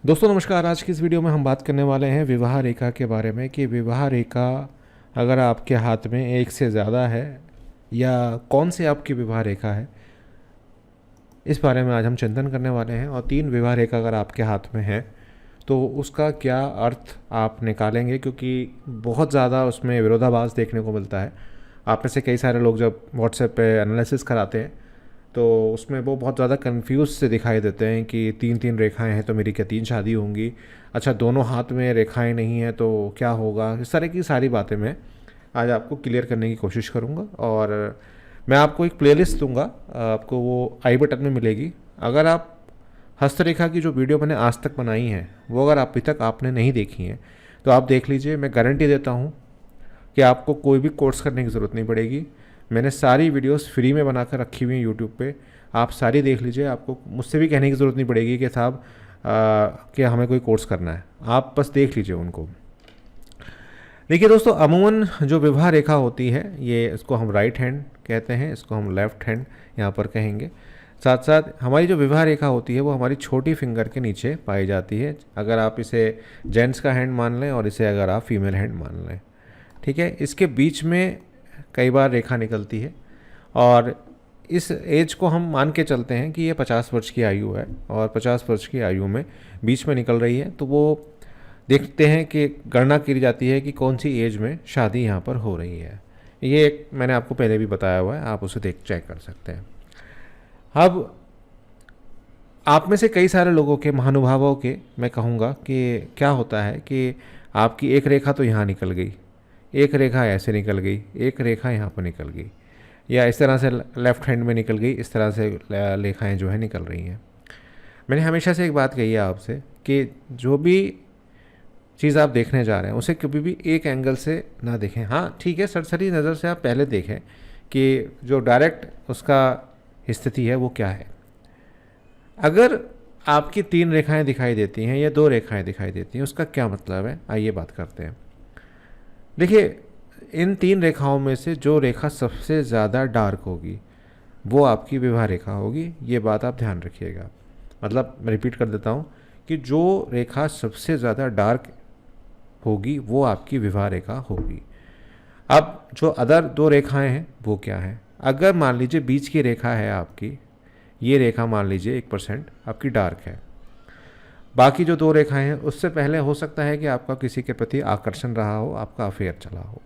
दोस्तों नमस्कार। आज की इस वीडियो में हम बात करने वाले हैं विवाह रेखा के बारे में कि विवाह रेखा अगर आपके हाथ में एक से ज़्यादा है या कौन सी आपकी विवाह रेखा है, इस बारे में आज हम चिंतन करने वाले हैं। और 3 विवाह रेखा अगर आपके हाथ में है तो उसका क्या अर्थ आप निकालेंगे, क्योंकि बहुत ज़्यादा उसमें विरोधाभास देखने को मिलता है। आप में से कई सारे लोग जब व्हाट्सएप पे एनालिसिस कराते हैं तो उसमें वो बहुत ज़्यादा कंफ्यूज से दिखाई देते हैं कि 3-3 रेखाएं हैं तो मेरी क्या 3 शादी होंगी, अच्छा दोनों हाथ में रेखाएं नहीं हैं तो क्या होगा। इस तरह की सारी बातें मैं आज आपको क्लियर करने की कोशिश करूंगा। और मैं आपको एक प्लेलिस्ट दूंगा, आपको वो आई बटन में मिलेगी। अगर आप हस्तरेखा की जो वीडियो मैंने आज तक बनाई है वो अगर अभी तक आपने नहीं देखी हैं तो आप देख लीजिए। मैं गारंटी देता हूँ कि आपको कोई भी कोर्स करने की ज़रूरत नहीं पड़ेगी। मैंने सारी वीडियोस फ्री में बनाकर रखी हुई हैं यूट्यूब पे, आप सारी देख लीजिए। आपको मुझसे भी कहने की ज़रूरत नहीं पड़ेगी कि साहब कि हमें कोई कोर्स करना है, आप बस देख लीजिए उनको। देखिए दोस्तों, अमूमन जो विवाह रेखा होती है ये इसको हम राइट हैंड कहते हैं, इसको हम लेफ़्ट हैंड यहाँ पर कहेंगे। साथ साथ हमारी जो विवाह रेखा होती है वो हमारी छोटी फिंगर के नीचे पाई जाती है, अगर आप इसे जेंट्स का हैंड मान लें और इसे अगर आप फीमेल हैंड मान लें। ठीक है, इसके बीच में कई बार रेखा निकलती है और इस एज को हम मान के चलते हैं कि ये 50 वर्ष की आयु है और 50 वर्ष की आयु में बीच में निकल रही है, तो वो देखते हैं कि गणना की जाती है कि कौन सी एज में शादी यहाँ पर हो रही है। ये एक मैंने आपको पहले भी बताया हुआ है, आप उसे देख चेक कर सकते हैं। अब आप में से कई सारे लोगों के, महानुभावों के, मैं कहूँगा कि क्या होता है कि आपकी एक रेखा तो यहाँ निकल गई, एक रेखा ऐसे निकल गई, एक रेखा यहाँ पर निकल गई, या इस तरह से लेफ़्ट हैंड में निकल गई, इस तरह से रेखाएं जो है निकल रही हैं। मैंने हमेशा से एक बात कही है आपसे कि जो भी चीज़ आप देखने जा रहे हैं उसे कभी भी एक एंगल से ना देखें। हाँ ठीक है, सरसरी नज़र से आप पहले देखें कि जो डायरेक्ट उसका स्थिति है वो क्या है। अगर आपकी 3 रेखाएं दिखाई देती हैं या 2 रेखाएं दिखाई देती हैं, उसका क्या मतलब है, आइए बात करते हैं। देखिए, इन 3 रेखाओं में से जो रेखा सबसे ज़्यादा डार्क होगी वो आपकी विवाह रेखा होगी। ये बात आप ध्यान रखिएगा। मतलब मैं रिपीट कर देता हूँ कि जो रेखा सबसे ज़्यादा डार्क होगी वो आपकी विवाह रेखा होगी। अब जो अदर 2 रेखाएं हैं वो क्या हैं? अगर मान लीजिए बीच की रेखा है आपकी, ये रेखा मान लीजिए 1% आपकी डार्क है, बाकी जो 2 रेखाएं हैं उससे पहले हो सकता है कि आपका किसी के प्रति आकर्षण रहा हो, आपका अफेयर चला हो।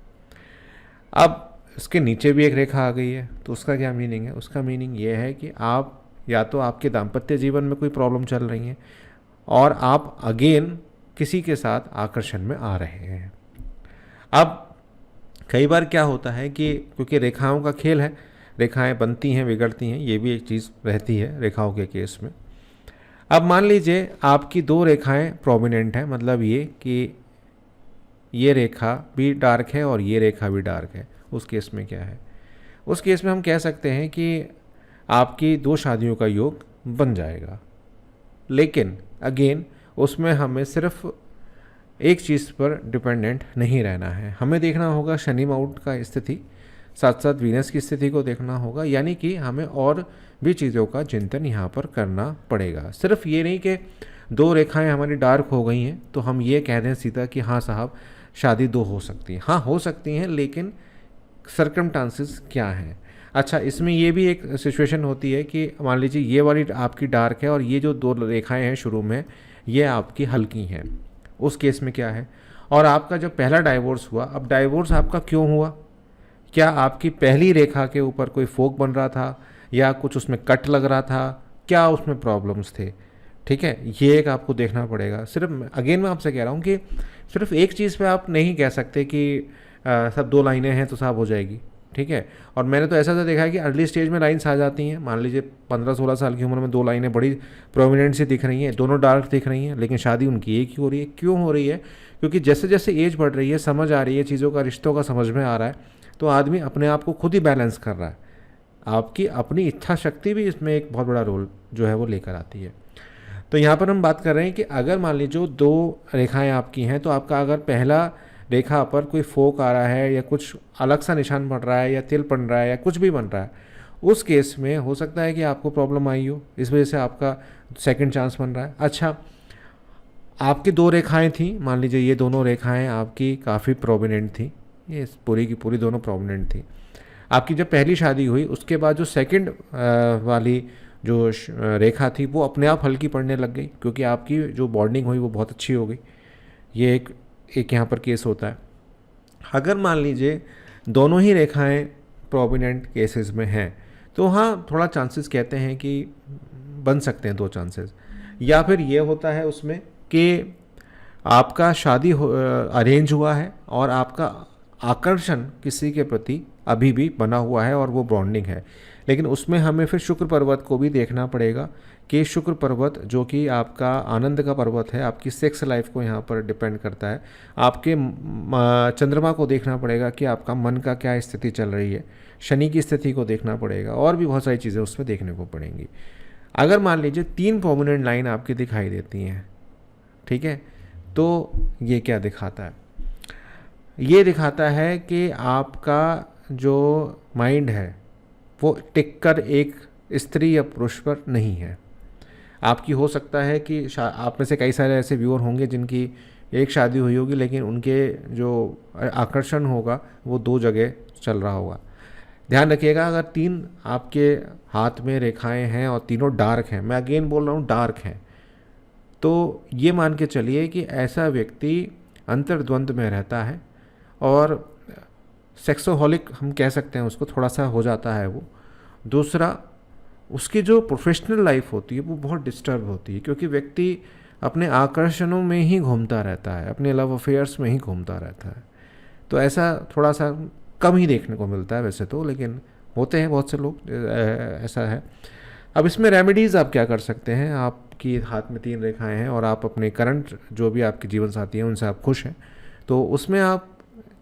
अब इसके नीचे भी एक रेखा आ गई है तो उसका क्या मीनिंग है? उसका मीनिंग ये है कि आप या तो आपके दाम्पत्य जीवन में कोई प्रॉब्लम चल रही है और आप अगेन किसी के साथ आकर्षण में आ रहे हैं। अब कई बार क्या होता है कि क्योंकि रेखाओं का खेल है, रेखाएं बनती हैं बिगड़ती हैं, ये भी एक चीज़ रहती है रेखाओं के केस में। अब मान लीजिए आपकी 2 रेखाएं प्रोमिनेंट हैं, मतलब ये कि ये रेखा भी डार्क है और ये रेखा भी डार्क है। उस केस में क्या है? उस केस में हम कह सकते हैं कि आपकी 2 शादियों का योग बन जाएगा। लेकिन अगेन उसमें हमें सिर्फ एक चीज़ पर डिपेंडेंट नहीं रहना है, हमें देखना होगा शनि माउट का स्थिति, साथ साथ वीनस की स्थिति को देखना होगा। यानी कि हमें और भी चीज़ों का चिंतन यहाँ पर करना पड़ेगा। सिर्फ ये नहीं कि 2 रेखाएं हमारी डार्क हो गई हैं तो हम ये कह दें सीधा कि हाँ साहब शादी 2 हो सकती हैं। हाँ हो सकती हैं, लेकिन सर्कमस्टांसेस क्या हैं? अच्छा, इसमें ये भी एक सिचुएशन होती है कि मान लीजिए ये वाली आपकी डार्क है और ये जो 2 रेखाएं हैं शुरू में ये आपकी हल्की हैं। उस केस में क्या है? और आपका जब पहला डाइवोर्स हुआ, अब डाइवोर्स आपका क्यों हुआ? क्या आपकी पहली रेखा के ऊपर कोई फोक बन रहा था या कुछ उसमें कट लग रहा था? क्या उसमें प्रॉब्लम्स थे? ठीक है, ये एक आपको देखना पड़ेगा। सिर्फ अगेन मैं आपसे कह रहा हूँ कि सिर्फ एक चीज़ पे आप नहीं कह सकते कि सब 2 लाइनें हैं तो साहब हो जाएगी। ठीक है, और मैंने तो ऐसा तो देखा है कि अर्ली स्टेज में लाइन्स आ जाती हैं। मान लीजिए 15-16 साल की उम्र में 2 लाइनें बड़ी प्रोमिनेंट सी दिख रही हैं, दोनों डार्क दिख रही हैं, लेकिन शादी उनकी एक ही हो रही है। क्यों हो रही है? क्योंकि जैसे जैसे एज बढ़ रही है, समझ आ रही है चीज़ों का, रिश्तों का समझ में आ रहा है, तो आदमी अपने आप को खुद ही बैलेंस कर रहा है। आपकी अपनी इच्छा शक्ति भी इसमें एक बहुत बड़ा रोल जो है वो लेकर आती है। तो यहाँ पर हम बात कर रहे हैं कि अगर मान लीजिए जो 2 रेखाएं आपकी हैं तो आपका अगर पहला रेखा पर कोई फोक आ रहा है या कुछ अलग सा निशान पड़ रहा है या तिल बन रहा है या कुछ भी बन रहा है, उस केस में हो सकता है कि आपको प्रॉब्लम आई हो, इस वजह से आपका सेकंड चांस बन रहा है। अच्छा, आपकी दो रेखाएं थी, मान लीजिए ये दोनों रेखाएं आपकी काफ़ी प्रोमिनेंट थी, ये पूरी की पूरी दोनों प्रोमिनेंट थी। आपकी जब पहली शादी हुई उसके बाद जो सेकंड वाली जो रेखा थी वो अपने आप हल्की पड़ने लग गई, क्योंकि आपकी जो बॉन्डिंग हुई वो बहुत अच्छी हो गई। ये एक यहाँ पर केस होता है। अगर मान लीजिए दोनों ही रेखाएं प्रोमिनेंट केसेस में हैं तो हाँ, थोड़ा चांसेस कहते हैं कि बन सकते हैं, दो चांसेस। या फिर ये होता है उसमें कि आपका शादी अरेंज हुआ है और आपका आकर्षण किसी के प्रति अभी भी बना हुआ है और वो बॉन्डिंग है, लेकिन उसमें हमें फिर शुक्र पर्वत को भी देखना पड़ेगा कि शुक्र पर्वत जो कि आपका आनंद का पर्वत है, आपकी सेक्स लाइफ को यहाँ पर डिपेंड करता है। आपके चंद्रमा को देखना पड़ेगा कि आपका मन का क्या स्थिति चल रही है, शनि की स्थिति को देखना पड़ेगा, और भी बहुत सारी चीज़ें उसमें देखने को पड़ेंगी। अगर मान लीजिए 3 प्रोमिनेंट लाइन आपकी दिखाई देती हैं, ठीक है, तो ये क्या दिखाता है? ये दिखाता है कि आपका जो माइंड है वो टिक कर एक स्त्री या पुरुष पर नहीं है। आपकी हो सकता है कि आप में से कई सारे ऐसे व्यूअर होंगे जिनकी एक शादी हुई होगी, लेकिन उनके जो आकर्षण होगा वो 2 जगह चल रहा होगा। ध्यान रखिएगा, अगर 3 आपके हाथ में रेखाएं हैं और तीनों डार्क हैं, मैं अगेन बोल रहा हूँ डार्क हैं, तो ये मान के चलिए कि ऐसा व्यक्ति अंतर्द्वंद में रहता है और सेक्सोहॉलिक हम कह सकते हैं उसको, थोड़ा सा हो जाता है वो। दूसरा, उसकी जो प्रोफेशनल लाइफ होती है वो बहुत डिस्टर्ब होती है, क्योंकि व्यक्ति अपने आकर्षणों में ही घूमता रहता है, अपने लव अफेयर्स में ही घूमता रहता है। तो ऐसा थोड़ा सा कम ही देखने को मिलता है वैसे तो, लेकिन होते हैं बहुत से लोग, ऐसा है। अब इसमें रेमेडीज़ आप क्या कर सकते हैं? आपकी हाथ में 3 रेखाएं हैं और आप अपने करंट जो भी आपके जीवन साथी हैं उनसे आप खुश हैं, तो उसमें आप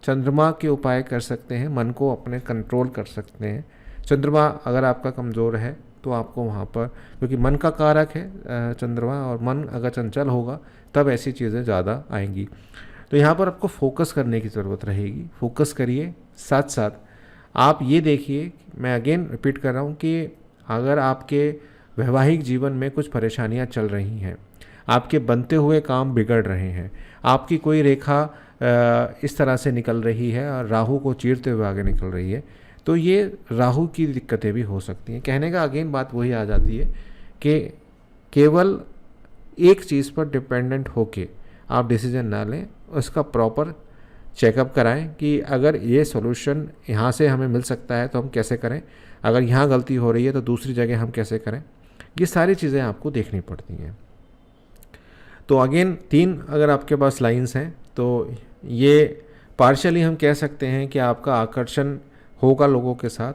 चंद्रमा के उपाय कर सकते हैं, मन को अपने कंट्रोल कर सकते हैं। चंद्रमा अगर आपका कमज़ोर है तो आपको वहाँ पर, क्योंकि मन का कारक है चंद्रमा, और मन अगर चंचल होगा तब ऐसी चीज़ें ज़्यादा आएंगी। तो यहाँ पर आपको फोकस करने की ज़रूरत रहेगी, फोकस करिए। साथ साथ आप ये देखिए, मैं अगेन रिपीट कर रहा हूँ कि अगर आपके वैवाहिक जीवन में कुछ परेशानियाँ चल रही हैं, आपके बनते हुए काम बिगड़ रहे हैं, आपकी कोई रेखा इस तरह से निकल रही है और राहु को चीरते हुए आगे निकल रही है, तो ये राहु की दिक्कतें भी हो सकती हैं। कहने का अगेन बात वही आ जाती है कि केवल एक चीज़ पर डिपेंडेंट होके आप डिसीजन ना लें, उसका प्रॉपर चेकअप कराएं कि अगर ये सॉल्यूशन यहाँ से हमें मिल सकता है तो हम कैसे करें, अगर यहाँ गलती हो रही है तो दूसरी जगह हम कैसे करें। ये सारी चीज़ें आपको देखनी पड़ती हैं। तो अगेन 3 अगर आपके पास लाइंस हैं तो ये पार्शियली हम कह सकते हैं कि आपका आकर्षण होगा लोगों के साथ,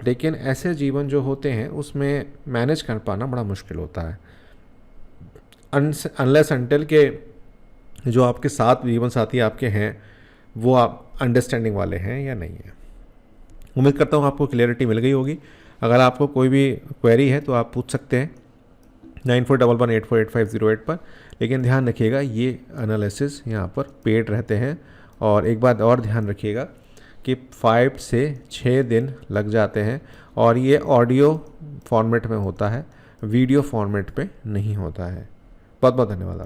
लेकिन ऐसे जीवन जो होते हैं उसमें मैनेज कर पाना बड़ा मुश्किल होता है, अनलेस अनटिल के जो आपके साथ जीवन साथी आपके हैं वो आप अंडरस्टैंडिंग वाले हैं या नहीं है। उम्मीद करता हूँ आपको क्लियरिटी मिल गई होगी। अगर आपको कोई भी क्वेरी है तो आप पूछ सकते हैं 9411848508 पर, लेकिन ध्यान रखिएगा ये एनालिसिस यहाँ पर पेड रहते हैं। और एक बात और ध्यान रखिएगा कि 5 से 6 दिन लग जाते हैं, और ये ऑडियो फॉर्मेट में होता है, वीडियो फॉर्मेट पे नहीं होता है। बहुत बहुत धन्यवाद आपका।